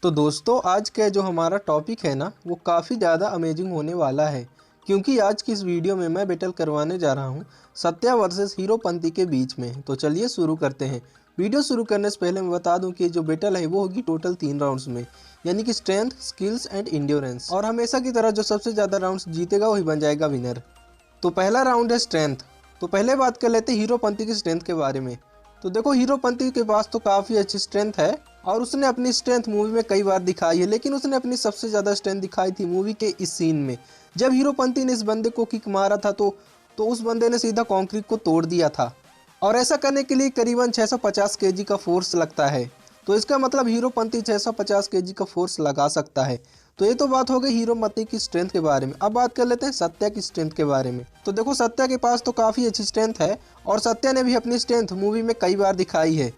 तो दोस्तों आज का जो हमारा टॉपिक है ना वो काफ़ी ज़्यादा अमेजिंग होने वाला है, क्योंकि आज की इस वीडियो में मैं बैटल करवाने जा रहा हूँ सत्या वर्सेस हीरोपंती के बीच में। तो चलिए शुरू करते हैं। वीडियो शुरू करने से पहले मैं बता दूं कि जो बैटल है वो होगी टोटल 3 राउंड्स में, यानी कि स्ट्रेंथ, स्किल्स एंड इंड्योरेंस। और हमेशा की तरह जो सबसे ज़्यादा राउंड्स जीतेगा वही बन जाएगा विनर। तो पहला राउंड है स्ट्रेंथ। तो पहले बात कर लेते हैं हीरोपंती की स्ट्रेंथ के बारे में। तो देखो हीरोपंती के पास तो काफ़ी अच्छी स्ट्रेंथ है और उसने अपनी स्ट्रेंथ मूवी में कई बार दिखाई है, लेकिन उसने अपनी सबसे ज़्यादा स्ट्रेंथ दिखाई थी मूवी के इस सीन में। जब हीरोपंती ने इस बंदे को किक मारा था तो उस बंदे ने सीधा कंक्रीट को तोड़ दिया था, और ऐसा करने के लिए करीबन 650 केजी का फोर्स लगता है। तो इसका मतलब हीरोपंती 650 केजी का फोर्स लगा सकता है। तो ये तो बात हो गई हीरोपंती की स्ट्रेंथ के बारे में। अब बात कर लेते हैं सत्या की स्ट्रेंथ के बारे में। तो देखो सत्या के पास तो काफ़ी अच्छी स्ट्रेंथ है और सत्या ने भी अपनी स्ट्रेंथ मूवी में कई बार दिखाई है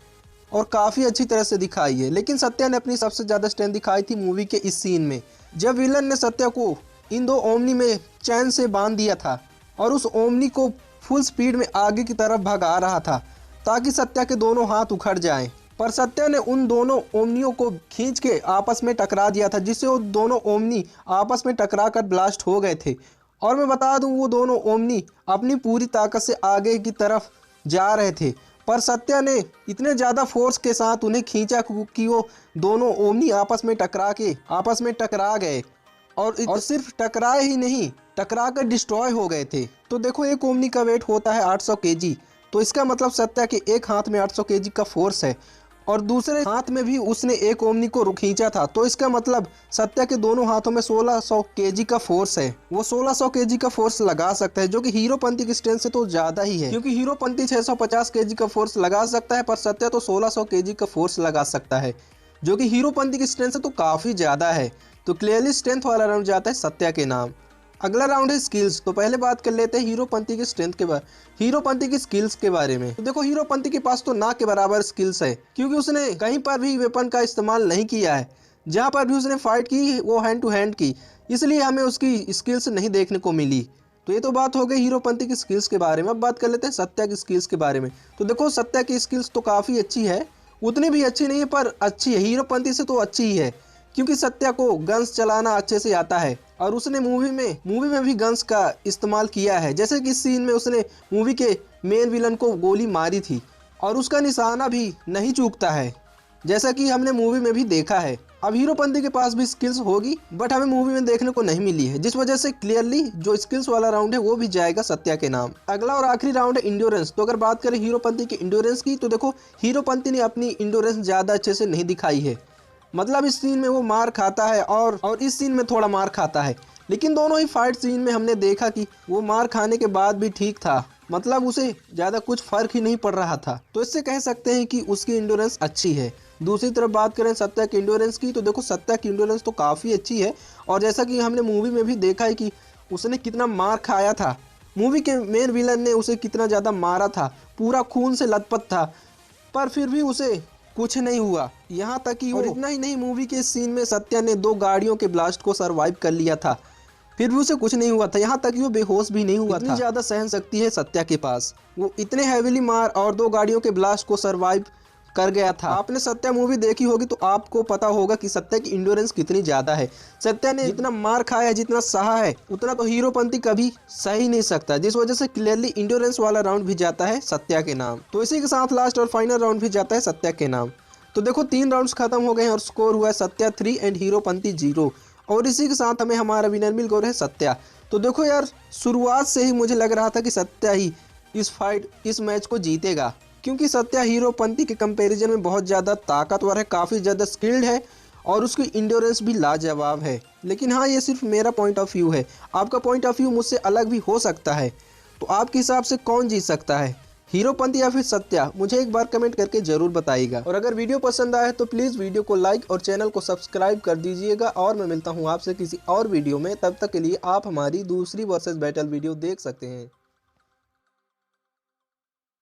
और काफ़ी अच्छी तरह से दिखाई है। लेकिन सत्या ने अपनी सबसे ज़्यादा स्ट्रेंथ दिखाई थी मूवी के इस सीन में, जब विलन ने सत्या को इन दो ओमनी में चैन से बांध दिया था और उस ओमनी को फुल स्पीड में आगे की तरफ भगा रहा था ताकि सत्या के दोनों हाथ उखड़ जाएं। पर सत्या ने उन दोनों ओमनियों को खींच के आपस में टकरा दिया था, जिससे वो दोनों ओमनी आपस में टकरा कर ब्लास्ट हो गए थे। और मैं बता दूं वो दोनों ओमनी अपनी पूरी ताकत से आगे की तरफ जा रहे थे, पर सत्या ने इतने ज़्यादा फोर्स के साथ उन्हें खींचा कि वो दोनों ओमनी आपस में टकरा गए और सिर्फ टकराए ही नहीं, टकरा कर डिस्ट्रॉय हो गए थे। तो देखो एक ओमनी का वेट होता है 800 केजी, तो इसका मतलब सत्या के एक हाथ में 800 केजी का फोर्स है और दूसरे हाथ में भी उसने एक ओमनी को खींचा था। तो इसका मतलब सत्या के दोनों हाथों में 1600 केजी का फोर्स है। वो 1600 केजी का फोर्स लगा सकता है, जो कि हीरोपंती की स्ट्रेंथ से तो ज़्यादा ही है, क्योंकि हीरोपंती 650 केजी का फोर्स लगा सकता है पर सत्या तो 1600 केजी का फोर्स लगा सकता है, जो कि हीरोपंती की स्ट्रेंथ से तो काफ़ी ज़्यादा है। तो क्लियरली स्ट्रेंथ वाला राउंड जाता है सत्या के नाम। अगला राउंड है स्किल्स। तो पहले बात कर लेते हैं हीरोपंती की स्ट्रेंथ के बारे, हीरोपंती की स्किल्स के बारे में। तो देखो हीरोपंती के पास तो ना के बराबर स्किल्स है, क्योंकि उसने कहीं पर भी वेपन का इस्तेमाल नहीं किया है। जहाँ पर भी उसने फाइट की वो हैंड टू हैंड की, इसलिए हमें उसकी स्किल्स नहीं देखने को मिली। तो ये तो बात हो गई हीरोपंती की स्किल्स के बारे में। अब बात कर लेते हैं सत्या की स्किल्स के बारे में। तो देखो सत्या की स्किल्स तो काफ़ी अच्छी है, उतनी भी अच्छी नहीं है पर अच्छी है, हीरोपंती से तो अच्छी ही है, क्योंकि सत्या को गन्स चलाना अच्छे से आता है और उसने मूवी में भी गन्स का इस्तेमाल किया है। जैसे कि इस सीन में उसने मूवी के मेन विलन को गोली मारी थी और उसका निशाना भी नहीं चूकता है, जैसा कि हमने मूवी में भी देखा है। अब हीरोपंती के पास भी स्किल्स होगी बट हमें मूवी में देखने को नहीं मिली है, जिस वजह से क्लियरली जो स्किल्स वाला राउंड है वो भी जाएगा सत्या के नाम। अगला और आखिरी राउंड है इंड्योरेंस। तो अगर बात करें हीरोपंती की इंड्योरेंस की, तो देखो हीरोपंती ने अपनी इंड्योरेंस ज़्यादा अच्छे से नहीं दिखाई है। मतलब इस सीन में वो मार खाता है और इस सीन में थोड़ा मार खाता है, लेकिन दोनों ही फाइट सीन में हमने देखा कि वो मार खाने के बाद भी ठीक था, मतलब उसे ज़्यादा कुछ फर्क ही नहीं पड़ रहा था। तो इससे कह सकते हैं कि उसकी इंड्योरेंस अच्छी है। दूसरी तरफ बात करें सत्या की इंड्योरेंस की, तो देखो सत्या की इंड्योरेंस तो काफ़ी अच्छी है और जैसा कि हमने मूवी में भी देखा है कि उसने कितना मार खाया था, मूवी के मेन विलन ने उसे कितना ज़्यादा मारा था, पूरा खून से लथपथ था, पर फिर भी उसे कुछ नहीं हुआ। यहाँ तक कि और इतना ही नहीं, मूवी के सीन में सत्या ने 2 गाड़ियों के ब्लास्ट को सरवाइव कर लिया था, फिर भी उसे कुछ नहीं हुआ था। यहाँ तक कि वो बेहोश भी नहीं हुआ था। इतनी ज़्यादा सहन शक्ति है सत्या के पास, वो इतने हैवीली मार और 2 गाड़ियों के ब्लास्ट को सरवाइव कर गया था। आपने सत्या मूवी देखी होगी तो आपको पता होगा कि सत्या की इंड्योरेंस कितनी ज़्यादा है। सत्या ने जितना मार खाया है, जितना सहा है, उतना तो हीरोपंती कभी सह ही नहीं सकता, जिस वजह से क्लियरली इंड्योरेंस वाला राउंड भी जाता है सत्या के नाम। तो इसी के साथ लास्ट और फाइनल राउंड भी जाता है सत्या के नाम। तो देखो 3 राउंड्स खत्म हो गए हैं और स्कोर हुआ है सत्या 3 एंड हीरोपंती 0, और इसी के साथ हमें हमारा विनर मिल गया है सत्या। तो देखो यार, शुरुआत से ही मुझे लग रहा था कि सत्या ही इस मैच को जीतेगा, क्योंकि सत्या हीरोपंती के कंपैरिजन में बहुत ज़्यादा ताकतवर है, काफ़ी ज़्यादा स्किल्ड है और उसकी इंड्योरेंस भी लाजवाब है। लेकिन हाँ, ये सिर्फ मेरा पॉइंट ऑफ व्यू है, आपका पॉइंट ऑफ व्यू मुझसे अलग भी हो सकता है। तो आपके हिसाब से कौन जीत सकता है, हीरोपंती या फिर सत्या? मुझे एक बार कमेंट करके ज़रूर बताइएगा। और अगर वीडियो पसंद आए तो प्लीज़ वीडियो को लाइक और चैनल को सब्सक्राइब कर दीजिएगा। और मैं मिलता हूँ आपसे किसी और वीडियो में, तब तक के लिए आप हमारी दूसरी वर्सेस बैटल वीडियो देख सकते हैं।